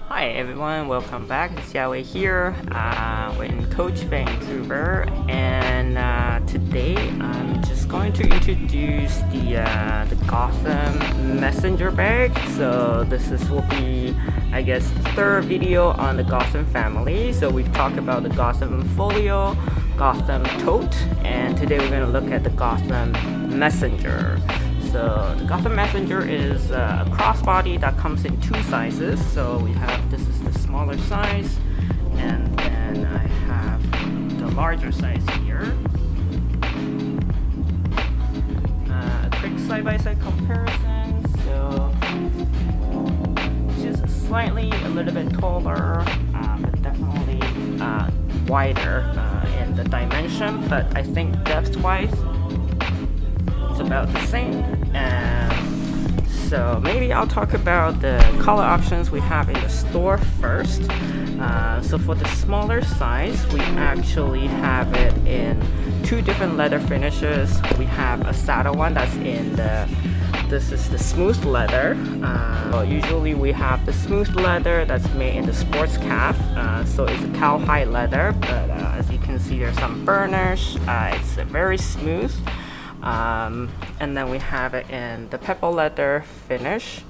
Hi everyone, welcome back. It's Yahweh here. We're in Coach Vancouver, and today I'm just going to introduce the Gotham Messenger bag. So will be, I guess, the third video on the Gotham family. So we've talked about the Gotham Folio, Gotham Tote, and today we're going to look at the Gotham Messenger. So the Gotham Messenger is a crossbody that comes in two sizes. So this is the smaller size, and then I have the larger size here. A quick side-by-side comparison. So just slightly a little bit taller, but definitely wider in the dimension. But I think depth-wise, it's about the same. And so maybe I'll talk about the color options we have in the store first. So for the smaller size, we actually have it in two different leather finishes. We have a saddle one that's in this is the smooth leather. Usually we have the smooth leather that's made in the sports calf. So it's a cowhide leather, but as you can see, there's some burners. It's very smooth. And then we have it in the pebble leather finish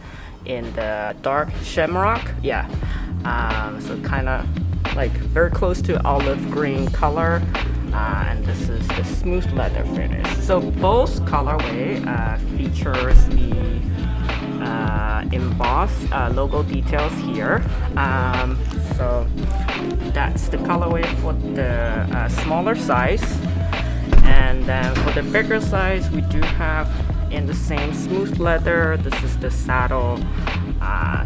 in the dark shamrock. So kind of like very close to olive green color. And this is the smooth leather finish. So both colorway features the embossed logo details here. So that's the colorway for the smaller size. And then for the bigger size, we do have in the same smooth leather. This is the saddle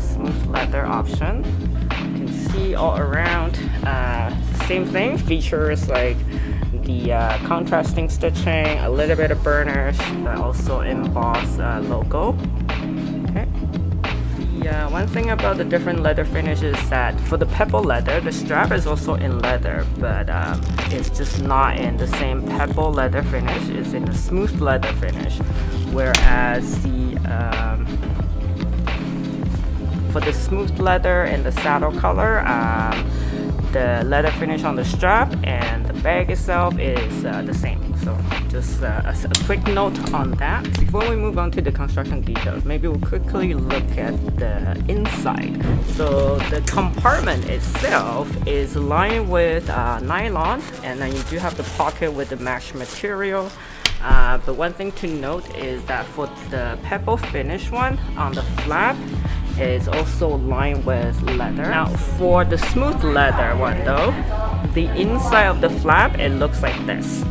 smooth leather option. You can see all around, same thing, features like the contrasting stitching, a little bit of burners, but also embossed logo. Okay. One thing about the different leather finishes is that for the pebble leather, the strap is also in leather, but it's just not in the same pebble leather finish. It's in a smooth leather finish. Whereas for the smooth leather and the saddle color, the leather finish on the strap and the bag itself is the same. So just a quick note on that. Before we move on to the construction details, maybe we'll quickly look at the inside. So the compartment itself is lined with nylon, and then you do have the pocket with the mesh material. But one thing to note is that for the pebble finish one on the flap, is also lined with leather. Now for the smooth leather one though, the inside of the flap, it looks like this.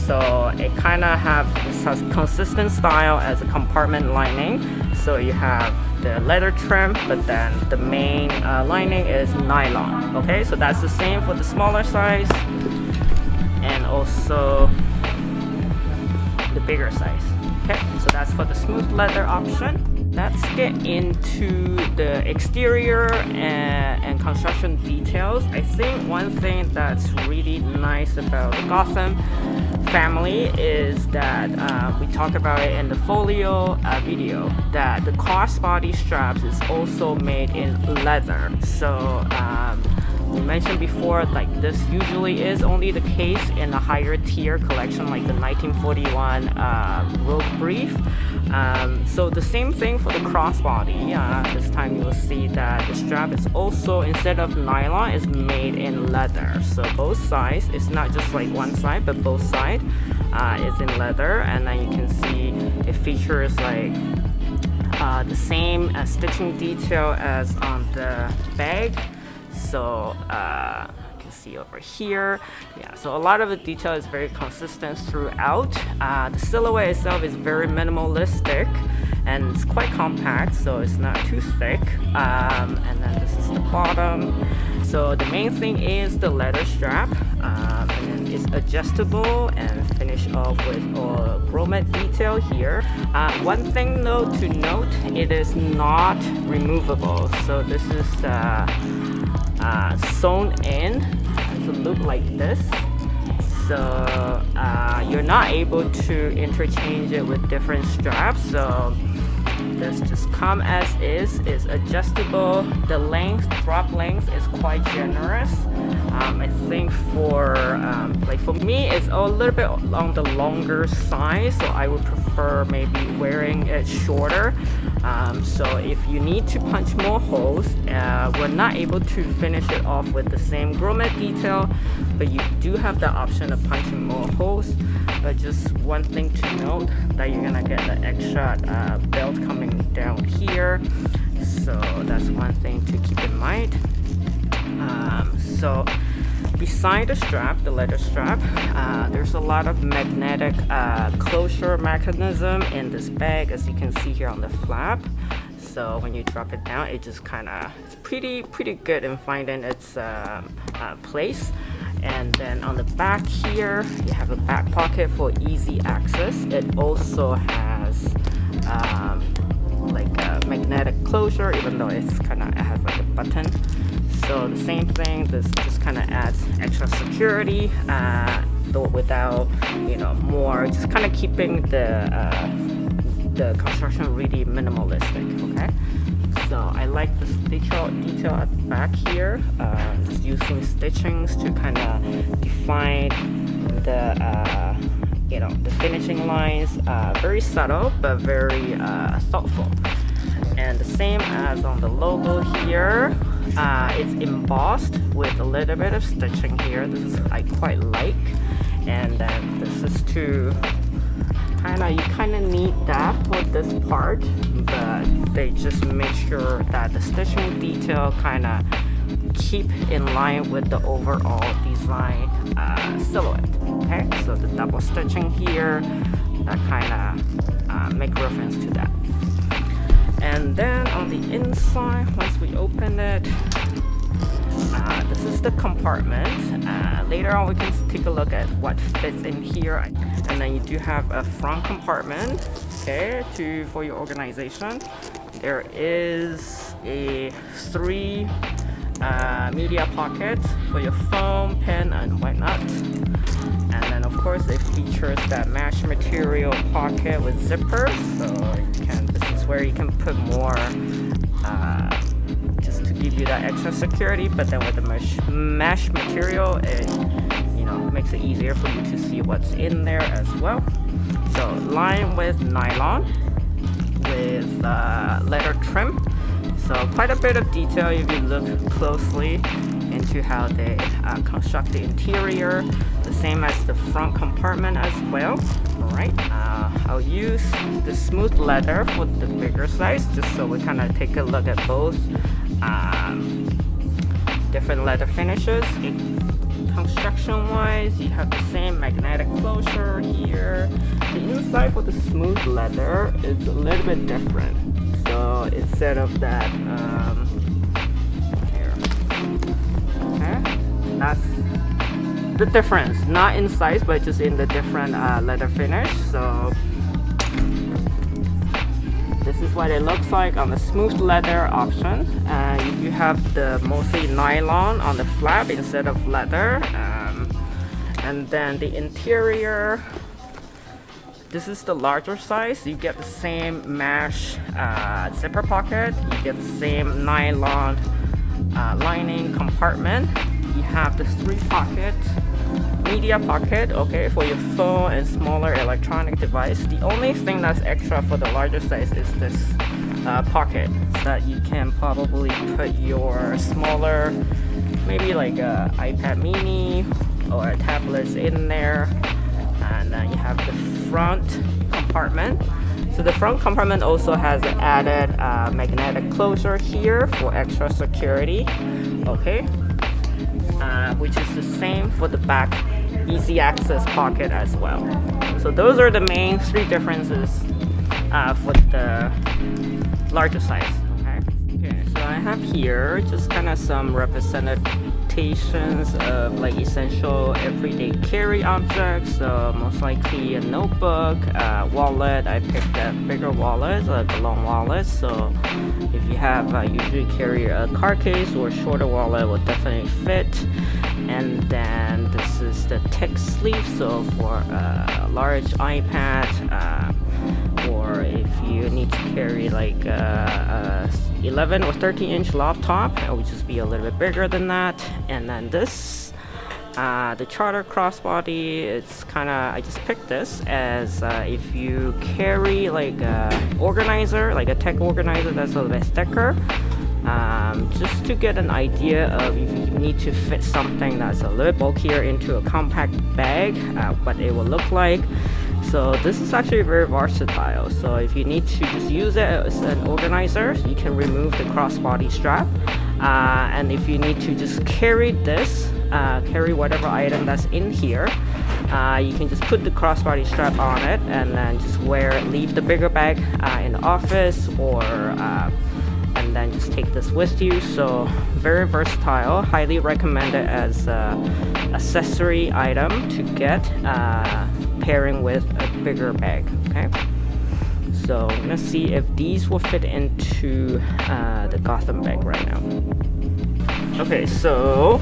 So it kind of has consistent style as a compartment lining. So you have the leather trim, but then the main lining is nylon. Okay, so that's the same for the smaller size and also the bigger size. Okay, so that's for the smooth leather option. Let's get into the exterior and construction details. I think one thing that's really nice about the Gotham family is that we talked about it in the Folio video, that the crossbody straps is also made in leather. So we mentioned before, like this usually is only the case in a higher tier collection like the 1941 Rogue Brief. So the same thing for the crossbody. This time you will see that the strap is also, instead of nylon, is made in leather. So both sides, it's not just like one side, but both sides is in leather. And then you can see it features like the same stitching detail as on the bag. So you can see over here, so a lot of the detail is very consistent throughout. The silhouette itself is very minimalistic and it's quite compact, so it's not too thick. And then this is the bottom. So the main thing is the leather strap, and then it's adjustable and finished off with a grommet detail here. One thing though to note, it is not removable. So this is sewn in to look like this. So you're not able to interchange it with different straps. So this just come as is adjustable. The length strap length is quite generous. I think for like for me, it's a little bit on the longer side, so I would prefer maybe wearing it shorter. So if you need to punch more holes, we're not able to finish it off with the same grommet detail, but you do have the option of punching more holes. But just one thing to note, that you're gonna get the extra belt coming down here, so that's one thing to keep in mind. So beside the strap, the leather strap, there's a lot of magnetic closure mechanism in this bag, as you can see here on the flap. So when you drop it down, it just it's pretty good in finding its place. And then on the back here, you have a back pocket for easy access. It also has like a magnetic closure, even though it has like a button. So the same thing, this just kind of adds extra security, though without, more, just kind of keeping the construction really minimalistic. Okay, so I like this detail at the back here, just using stitchings to kind of define the finishing lines. Very subtle but very thoughtful. And the same as on the logo here, it's embossed with a little bit of stitching here. This is I quite like, and then this is to you kind of need that for this part, but they just make sure that the stitching detail kind of keep in line with the overall design silhouette. Okay, so the double stitching here, that kind of make reference to that. And then on the inside, once we open it, this is the compartment. Later on we can take a look at what fits in here. And then you do have a front compartment, okay, for your organization. There is a 3 media pockets for your phone, pen, and whatnot. And then of course it features that mesh material pocket with zippers, so this is where you can put more, just to give you that extra security. But then with the mesh material, it makes it easier for you to see what's in there as well. So lined with nylon with leather trim. So quite a bit of detail if you look closely into how they construct the interior. The same as the front compartment as well. Alright, I'll use the smooth leather for the bigger size, just so we kind of take a look at both different leather finishes. Construction wise, you have the same magnetic closure here. The inside for the smooth leather is a little bit different. So instead of that, here, okay, that's the difference, not in size but just in the different leather finish. So this is what it looks like on the smooth leather option. You have the mostly nylon on the flap instead of leather, and then the interior, this is the larger size. You get the same mesh zipper pocket, you get the same nylon lining compartment. You have the 3 pocket media pocket, okay, for your phone and smaller electronic device. The only thing that's extra for the larger size is this pocket, so that you can probably put your smaller, maybe like a iPad mini or a tablet in there. And then you have the front compartment. So the front compartment also has an added magnetic closure here for extra security, okay, which is the same for the back easy access pocket as well. So those are the main 3 differences for the larger size. Okay, so I have here just kind of some representations of like essential everyday carry objects. So most likely a notebook, wallet. I picked a bigger wallet, like a long wallet. So if you have usually carry a card case or a shorter wallet, will definitely fit. And then this is the text sleeve, so for a large iPad, or if you need to carry like 11 or 13-inch laptop. It would just be a little bit bigger than that. And then this, the Charter crossbody, it's kind of, I just picked this as if you carry like a organizer, like a tech organizer that's a little bit thicker. Just to get an idea of if you need to fit something that's a little bulkier into a compact bag, what it will look like. So this is actually very versatile. So if you need to just use it as an organizer, you can remove the crossbody strap. And if you need to just carry this, carry whatever item that's in here, you can just put the crossbody strap on it and then just leave the bigger bag in the office, or and then just take this with you. So very versatile, highly recommended as accessory item to get pairing with a bigger bag. Okay, so let's see if these will fit into the Gotham bag right now. Okay, so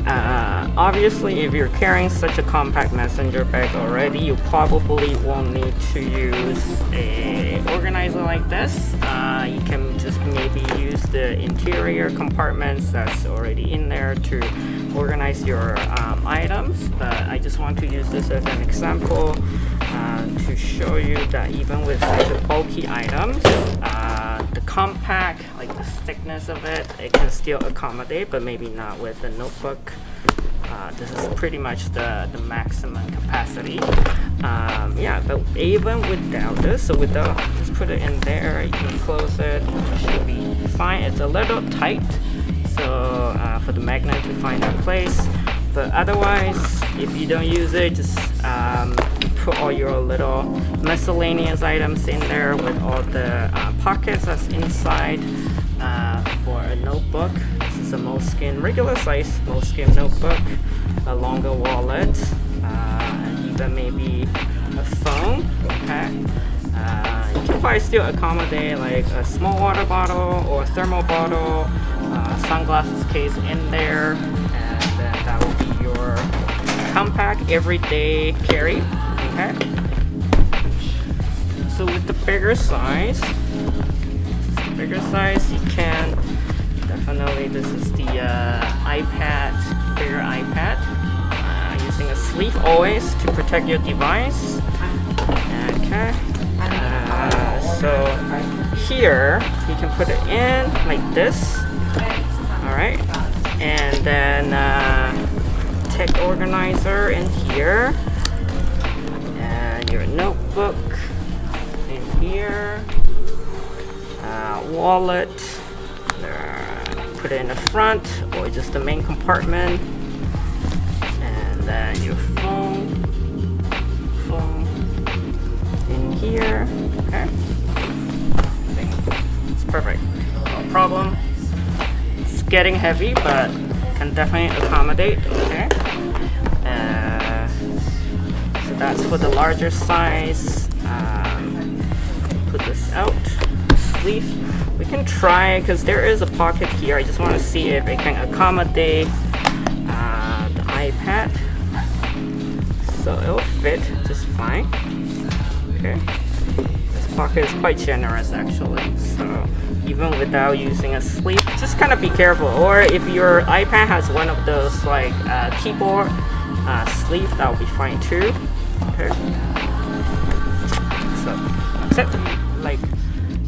obviously if you're carrying such a compact messenger bag already, you probably won't need to use a organizer like this. You can just maybe use the interior compartments that's already in there to organize your items, but I just want to use this as an example to show you that even with such a bulky items, the compact, like the thickness of it, it can still accommodate, but maybe not with a notebook. This is pretty much the maximum capacity. Yeah, but even without this, so without, just put it in there, you can close it, it should be fine. It's a little tight, so for the magnet to find that place, but otherwise if you don't use it, just put all your little miscellaneous items in there with all the pockets that's inside. For a notebook, this is a Moleskine, regular size Moleskine notebook, a longer wallet, and even maybe a phone. Okay, you can probably still accommodate like a small water bottle or a thermal bottle, sunglasses case in there, and then that will be your compact everyday carry. Okay, so with the bigger size, you can definitely, this is the iPad, bigger iPad, using a sleeve always to protect your device. Okay, so here you can put it in like this. All right, and then tech organizer in here, and your notebook in here. Wallet, put it in the front or just the main compartment, and then your phone in here. Okay, I think it's perfect, no problem. It's getting heavy, but can definitely accommodate. Okay, so that's for the larger size. Put this out. Sleeve. We can try, because there is a pocket here. I just want to see if it can accommodate the iPad. So it'll fit just fine. Okay. This pocket is quite generous actually. So even without using a sleeve, just kind of be careful. Or if your iPad has one of those like keyboard sleeve, that will be fine too. Okay. So that's it. Like,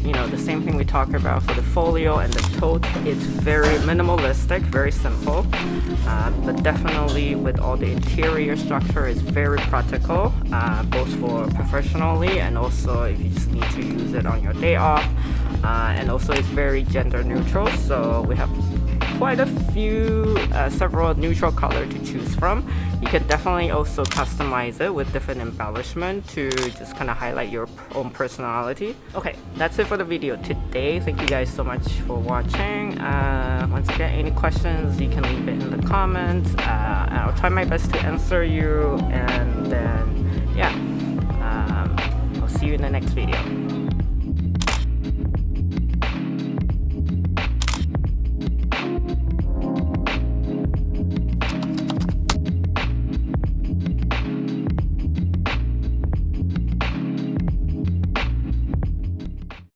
you know, the same thing we talked about for the Folio and the Tote. It's very minimalistic, very simple, but definitely with all the interior structure, it's very practical, both for professionally and also if you just need to use it on your day off. And also it's very gender neutral, so we have quite a few, several neutral color to choose from. You can definitely also customize it with different embellishment to just kind of highlight your own personality. Okay, that's it for the video today. Thank you guys so much for watching. Once again, any questions, you can leave it in the comments. I'll try my best to answer you, and then yeah, I'll see you in the next video.